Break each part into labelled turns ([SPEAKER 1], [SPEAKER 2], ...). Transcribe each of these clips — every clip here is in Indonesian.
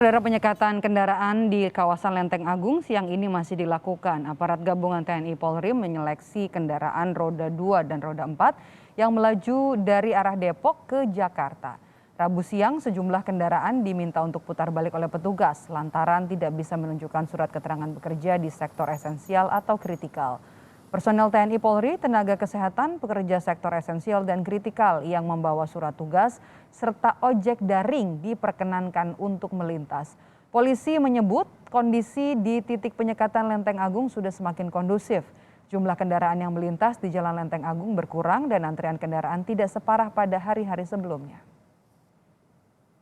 [SPEAKER 1] Saudara, penyekatan kendaraan di kawasan Lenteng Agung siang ini masih dilakukan. Aparat gabungan TNI Polri menyeleksi kendaraan roda 2 dan roda 4 yang melaju dari arah Depok ke Jakarta. Rabu siang sejumlah kendaraan diminta untuk putar balik oleh petugas lantaran tidak bisa menunjukkan surat keterangan bekerja di sektor esensial atau kritikal. Personel TNI Polri, tenaga kesehatan, pekerja sektor esensial dan kritikal yang membawa surat tugas, serta ojek daring diperkenankan untuk melintas. Polisi menyebut kondisi di titik penyekatan Lenteng Agung sudah semakin kondusif. Jumlah kendaraan yang melintas di Jalan Lenteng Agung berkurang dan antrian kendaraan tidak separah pada hari-hari sebelumnya.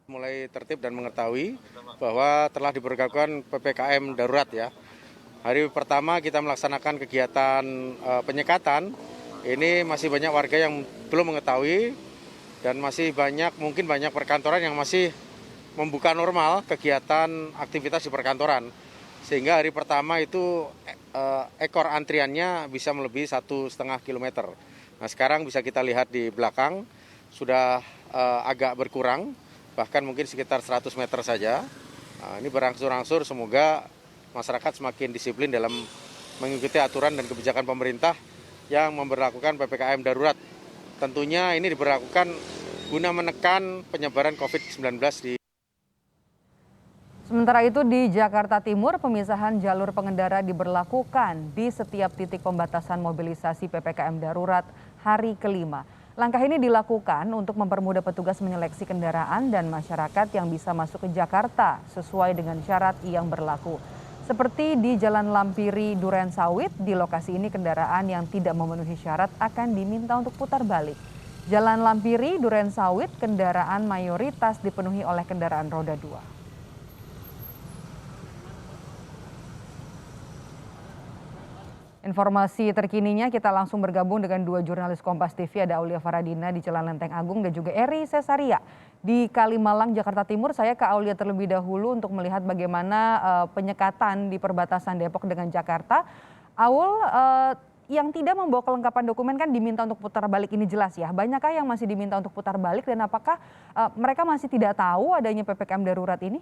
[SPEAKER 2] Mulai tertib dan mengetahui bahwa telah diberlakukan PPKM darurat ya. Hari pertama kita melaksanakan kegiatan penyekatan, ini masih banyak warga yang belum mengetahui dan masih mungkin banyak perkantoran yang masih membuka normal kegiatan aktivitas di perkantoran. Sehingga hari pertama itu ekor antriannya bisa melebihi 1,5 kilometer. Nah sekarang bisa kita lihat di belakang sudah agak berkurang, bahkan mungkin sekitar 100 meter saja. Nah, ini berangsur-angsur semoga masyarakat semakin disiplin dalam mengikuti aturan dan kebijakan pemerintah yang memberlakukan PPKM darurat. Tentunya ini diberlakukan guna menekan penyebaran COVID-19 di.
[SPEAKER 1] Sementara itu di Jakarta Timur, pemisahan jalur pengendara diberlakukan di setiap titik pembatasan mobilisasi PPKM darurat hari kelima. Langkah ini dilakukan untuk mempermudah petugas menyeleksi kendaraan dan masyarakat yang bisa masuk ke Jakarta sesuai dengan syarat yang berlaku. Seperti di Jalan Lampiri Duren Sawit, di lokasi ini kendaraan yang tidak memenuhi syarat akan diminta untuk putar balik. Jalan Lampiri Duren Sawit, kendaraan mayoritas dipenuhi oleh kendaraan roda 2. Informasi terkininya kita langsung bergabung dengan dua jurnalis Kompas TV, ada Aulia Faradina di Jalan Lenteng Agung dan juga Eri Cesaria di Kalimalang, Jakarta Timur. Saya ke Aulia terlebih dahulu untuk melihat bagaimana penyekatan di perbatasan Depok dengan Jakarta. Aul, yang tidak membawa kelengkapan dokumen kan diminta untuk putar balik, ini jelas ya. Banyakkah yang masih diminta untuk putar balik dan apakah mereka masih tidak tahu adanya PPKM darurat ini?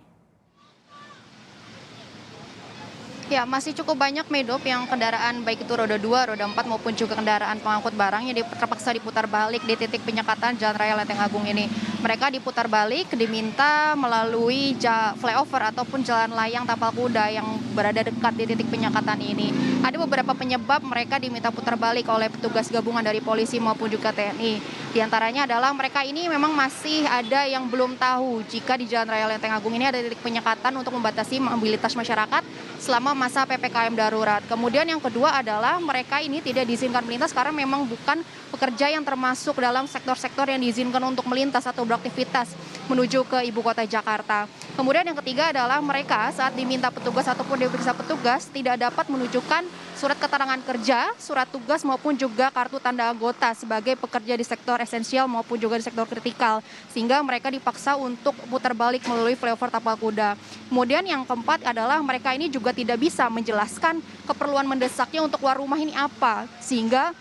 [SPEAKER 3] Ya, masih cukup banyak Medop yang kendaraan baik itu roda 2, roda 4 maupun juga kendaraan pengangkut barang yang terpaksa diputar balik di titik penyekatan Jalan Raya Lenteng Agung ini. Mereka diputar balik diminta melalui flyover ataupun jalan layang tapal kuda yang berada dekat di titik penyekatan ini. Ada beberapa penyebab mereka diminta putar balik oleh petugas gabungan dari polisi maupun juga TNI. Di antaranya adalah mereka ini memang masih ada yang belum tahu jika di Jalan Raya Lenteng Agung ini ada titik penyekatan untuk membatasi mobilitas masyarakat selama masa PPKM darurat. Kemudian yang kedua adalah mereka ini tidak diizinkan melintas karena memang bukan pekerja yang termasuk dalam sektor-sektor yang diizinkan untuk melintas atau beraktivitas menuju ke ibu kota Jakarta. Kemudian yang ketiga adalah mereka saat diminta petugas ataupun diperiksa petugas tidak dapat menunjukkan surat keterangan kerja, surat tugas maupun juga kartu tanda anggota sebagai pekerja di sektor esensial maupun juga di sektor kritikal. Sehingga mereka dipaksa untuk putar balik melalui flyover tapal kuda. Kemudian yang keempat adalah mereka ini juga tidak bisa menjelaskan keperluan mendesaknya untuk keluar rumah ini apa, sehingga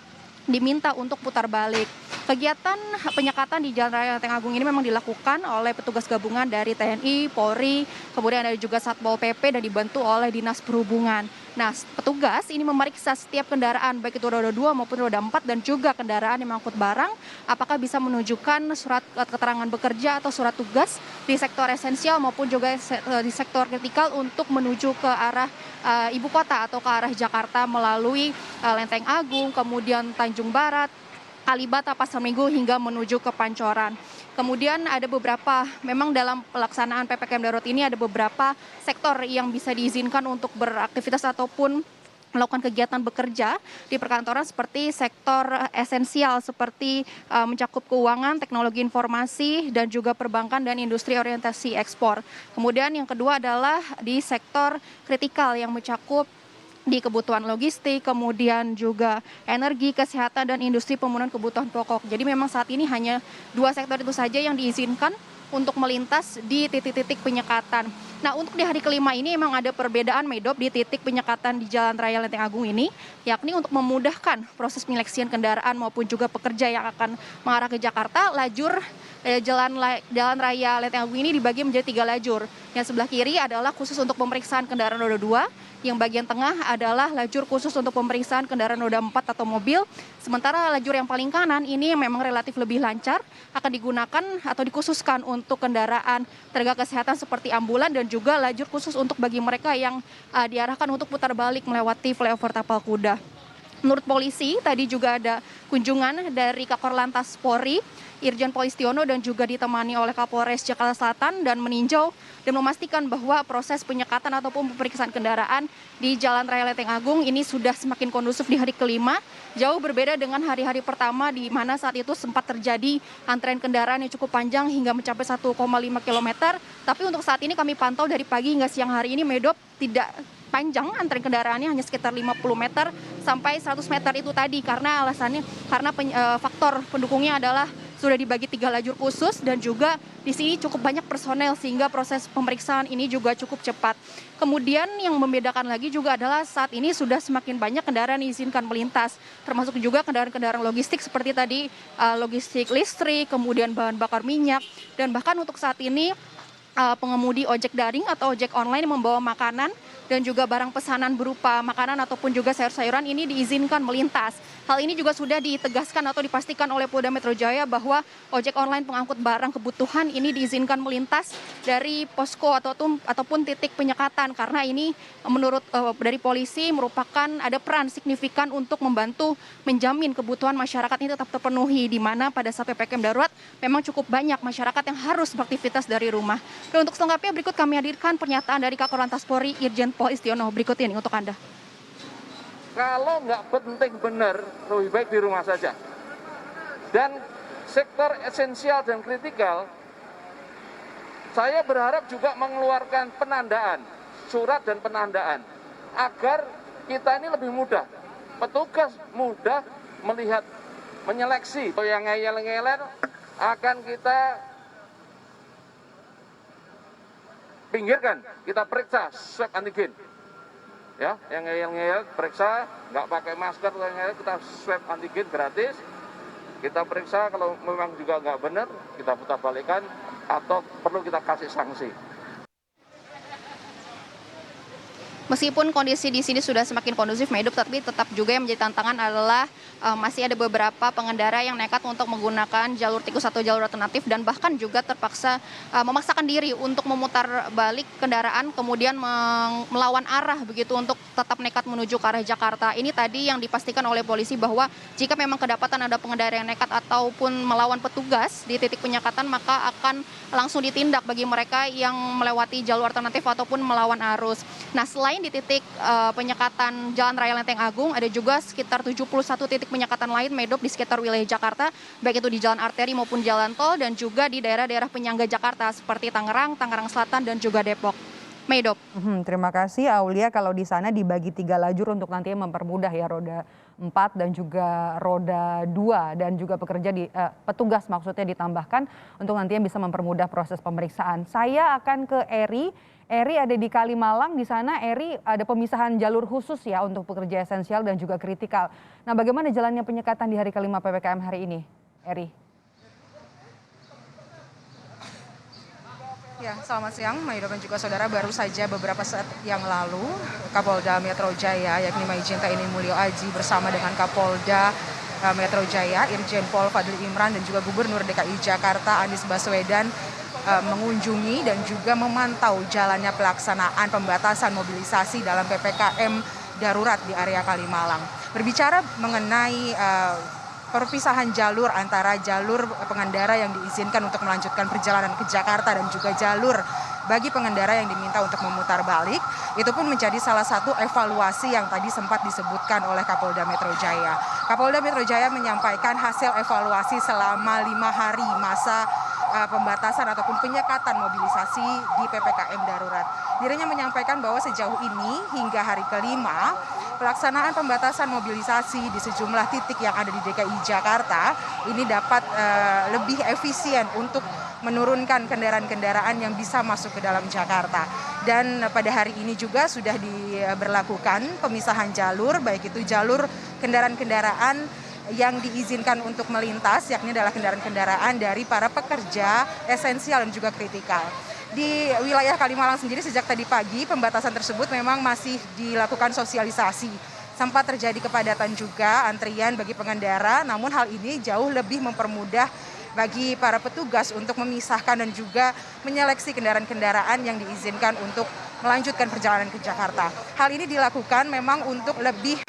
[SPEAKER 3] diminta untuk putar balik. Kegiatan penyekatan di Jalan Raya Lenteng Agung ini memang dilakukan oleh petugas gabungan dari TNI, Polri, kemudian ada juga Satpol PP dan dibantu oleh Dinas Perhubungan. Nah, petugas ini memeriksa setiap kendaraan baik itu roda 2 maupun roda 4 dan juga kendaraan yang mengangkut barang apakah bisa menunjukkan surat keterangan bekerja atau surat tugas di sektor esensial maupun juga di sektor kritikal untuk menuju ke arah ibu kota atau ke arah Jakarta melalui Lenteng Agung, kemudian Tanjung Barat, Kalibata, Pasar Minggu hingga menuju ke Pancoran. Kemudian ada beberapa, memang dalam pelaksanaan PPKM darurat ini ada beberapa sektor yang bisa diizinkan untuk beraktivitas ataupun melakukan kegiatan bekerja di perkantoran seperti sektor esensial seperti mencakup keuangan, teknologi informasi, dan juga perbankan dan industri orientasi ekspor. Kemudian yang kedua adalah di sektor kritikal yang mencakup di kebutuhan logistik, kemudian juga energi, kesehatan, dan industri pemenuhan kebutuhan pokok. Jadi memang saat ini hanya dua sektor itu saja yang diizinkan untuk melintas di titik-titik penyekatan. Nah, untuk di hari kelima ini memang ada perbedaan Medop di titik penyekatan di Jalan Raya Lenteng Agung ini, yakni untuk memudahkan proses penyeleksian kendaraan maupun juga pekerja yang akan mengarah ke Jakarta, lajur Jalan Raya Lenteng Agung ini dibagi menjadi 3 lajur. Yang sebelah kiri adalah khusus untuk pemeriksaan kendaraan roda 2, yang bagian tengah adalah lajur khusus untuk pemeriksaan kendaraan roda 4 atau mobil. Sementara lajur yang paling kanan ini memang relatif lebih lancar, akan digunakan atau dikhususkan untuk kendaraan tenaga kesehatan seperti ambulan dan juga lajur khusus untuk bagi mereka yang diarahkan untuk putar balik melewati flyover Tapal Kuda. Menurut polisi, tadi juga ada kunjungan dari Kakor Lantas Polri, Irjen Pol Istiono, dan juga ditemani oleh Kapolres Jakarta Selatan dan meninjau dan memastikan bahwa proses penyekatan ataupun pemeriksaan kendaraan di Jalan Raya Lenteng Agung ini sudah semakin kondusif di hari kelima, jauh berbeda dengan hari-hari pertama di mana saat itu sempat terjadi antrean kendaraan yang cukup panjang hingga mencapai 1,5 km. Tapi untuk saat ini kami pantau dari pagi hingga siang hari ini Medop tidak panjang antrean kendaraannya, hanya sekitar 50 meter sampai 100 meter itu tadi, karena alasannya faktor pendukungnya adalah sudah dibagi 3 lajur khusus dan juga di sini cukup banyak personel sehingga proses pemeriksaan ini juga cukup cepat. Kemudian yang membedakan lagi juga adalah saat ini sudah semakin banyak kendaraan yang diizinkan melintas, termasuk juga kendaraan-kendaraan logistik seperti tadi logistik listrik, kemudian bahan bakar minyak, dan bahkan untuk saat ini pengemudi ojek daring atau ojek online yang membawa makanan dan juga barang pesanan berupa makanan ataupun juga sayur-sayuran ini diizinkan melintas. Hal ini juga sudah ditegaskan atau dipastikan oleh Polda Metro Jaya bahwa ojek online pengangkut barang kebutuhan ini diizinkan melintas dari posko ataupun titik penyekatan, karena ini menurut dari polisi merupakan ada peran signifikan untuk membantu menjamin kebutuhan masyarakat ini tetap terpenuhi, di mana pada saat PPKM darurat memang cukup banyak masyarakat yang harus beraktivitas dari rumah. Dan untuk selengkapnya berikut kami hadirkan pernyataan dari Kakor Lantas Polri Irjen Pol Istiono berikut ini untuk Anda.
[SPEAKER 4] Kalau nggak penting benar, lebih baik di rumah saja. Dan sektor esensial dan kritikal, saya berharap juga mengeluarkan penandaan, surat dan penandaan, agar kita ini lebih mudah, petugas mudah melihat, menyeleksi. Yang ngeyel-ngeyeler akan kita pinggirkan, kita periksa swab antigen. Ya, yang ngeyel periksa, nggak pakai masker, kita swab antigen gratis, kita periksa, kalau memang juga nggak benar, kita putar balikan atau perlu kita kasih sanksi.
[SPEAKER 3] Meskipun kondisi di sini sudah semakin kondusif, Medop, tapi tetap juga yang menjadi tantangan adalah masih ada beberapa pengendara yang nekat untuk menggunakan jalur tikus atau jalur alternatif dan bahkan juga terpaksa memaksakan diri untuk memutar balik kendaraan kemudian melawan arah begitu untuk tetap nekat menuju ke arah Jakarta. Ini tadi yang dipastikan oleh polisi bahwa jika memang kedapatan ada pengendara yang nekat ataupun melawan petugas di titik penyekatan, maka akan langsung ditindak bagi mereka yang melewati jalur alternatif ataupun melawan arus. Nah, selain di titik penyekatan Jalan Raya Lenteng Agung, ada juga sekitar 71 titik penyekatan lain Medop di sekitar wilayah Jakarta, baik itu di jalan arteri maupun jalan tol dan juga di daerah-daerah penyangga Jakarta seperti Tangerang, Tangerang Selatan dan juga Depok. Medop.
[SPEAKER 1] Terima kasih Aulia, kalau di sana dibagi 3 lajur untuk nantinya mempermudah ya roda 4 dan juga roda 2 dan juga petugas maksudnya ditambahkan untuk nantinya bisa mempermudah proses pemeriksaan. Saya akan ke Eri. Eri ada di Kalimalang, di sana Eri ada pemisahan jalur khusus ya untuk pekerja esensial dan juga kritikal. Nah, bagaimana jalannya penyekatan di hari kelima PPKM hari ini, Eri?
[SPEAKER 5] Ya, selamat siang, Maido dan juga saudara. Baru saja beberapa saat yang lalu, Kapolda Metro Jaya, yakni Majen TNI Mulyo Aji bersama dengan Kapolda Metro Jaya, Irjen Pol Fadli Imran dan juga Gubernur DKI Jakarta Anies Baswedan mengunjungi dan juga memantau jalannya pelaksanaan pembatasan mobilisasi dalam PPKM darurat di area Kalimalang. Berbicara mengenai perpisahan jalur antara jalur pengendara yang diizinkan untuk melanjutkan perjalanan ke Jakarta dan juga jalur bagi pengendara yang diminta untuk memutar balik, itu pun menjadi salah satu evaluasi yang tadi sempat disebutkan oleh Kapolda Metro Jaya. Kapolda Metro Jaya menyampaikan hasil evaluasi selama 5 hari masa pembatasan ataupun penyekatan mobilisasi di PPKM darurat. Dirinya menyampaikan bahwa sejauh ini hingga hari kelima pelaksanaan pembatasan mobilisasi di sejumlah titik yang ada di DKI Jakarta ini dapat lebih efisien untuk menurunkan kendaraan-kendaraan yang bisa masuk ke dalam Jakarta. Dan pada hari ini juga sudah diberlakukan pemisahan jalur, baik itu jalur kendaraan-kendaraan yang diizinkan untuk melintas, yakni adalah kendaraan-kendaraan dari para pekerja esensial dan juga kritikal. Di wilayah Kalimalang sendiri sejak tadi pagi pembatasan tersebut memang masih dilakukan sosialisasi. Sempat terjadi kepadatan juga, antrian bagi pengendara, namun hal ini jauh lebih mempermudah bagi para petugas untuk memisahkan dan juga menyeleksi kendaraan-kendaraan yang diizinkan untuk melanjutkan perjalanan ke Jakarta. Hal ini dilakukan memang untuk lebih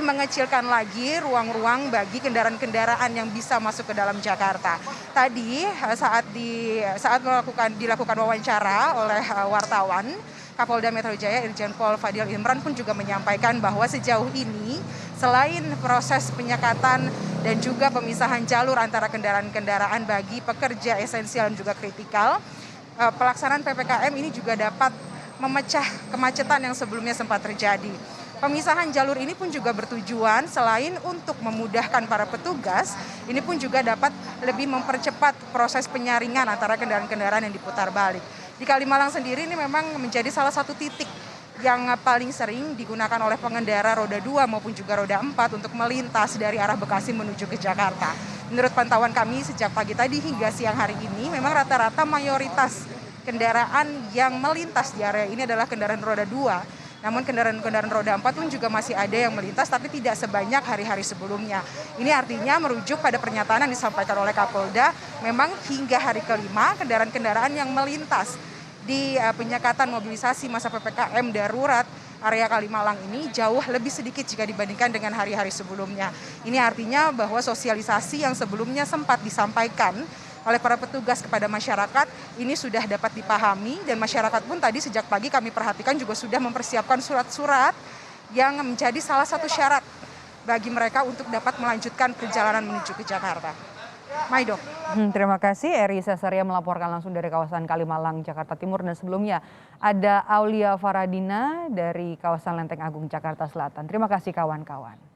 [SPEAKER 5] mengecilkan lagi ruang-ruang bagi kendaraan-kendaraan yang bisa masuk ke dalam Jakarta. Tadi saat dilakukan wawancara oleh wartawan, Kapolda Metro Jaya Irjen Pol Fadil Imran pun juga menyampaikan bahwa sejauh ini selain proses penyekatan dan juga pemisahan jalur antara kendaraan-kendaraan bagi pekerja esensial dan juga kritikal, pelaksanaan PPKM ini juga dapat memecah kemacetan yang sebelumnya sempat terjadi. Pemisahan jalur ini pun juga bertujuan selain untuk memudahkan para petugas, ini pun juga dapat lebih mempercepat proses penyaringan antara kendaraan-kendaraan yang diputar balik. Di Kalimalang sendiri ini memang menjadi salah satu titik yang paling sering digunakan oleh pengendara roda 2 maupun juga roda 4 untuk melintas dari arah Bekasi menuju ke Jakarta. Menurut pantauan kami sejak pagi tadi hingga siang hari ini, memang rata-rata mayoritas kendaraan yang melintas di area ini adalah kendaraan roda 2. Namun kendaraan-kendaraan roda 4 pun juga masih ada yang melintas tapi tidak sebanyak hari-hari sebelumnya. Ini artinya merujuk pada pernyataan yang disampaikan oleh Kapolda, memang hingga hari kelima kendaraan-kendaraan yang melintas di penyekatan mobilisasi masa PPKM darurat area Kalimalang ini jauh lebih sedikit jika dibandingkan dengan hari-hari sebelumnya. Ini artinya bahwa sosialisasi yang sebelumnya sempat disampaikan oleh para petugas kepada masyarakat ini sudah dapat dipahami, dan masyarakat pun tadi sejak pagi kami perhatikan juga sudah mempersiapkan surat-surat yang menjadi salah satu syarat bagi mereka untuk dapat melanjutkan perjalanan menuju ke Jakarta. Maido.
[SPEAKER 1] Terima kasih Eri Cesaria melaporkan langsung dari kawasan Kalimalang, Jakarta Timur, dan sebelumnya ada Aulia Faradina dari kawasan Lenteng Agung, Jakarta Selatan. Terima kasih kawan-kawan.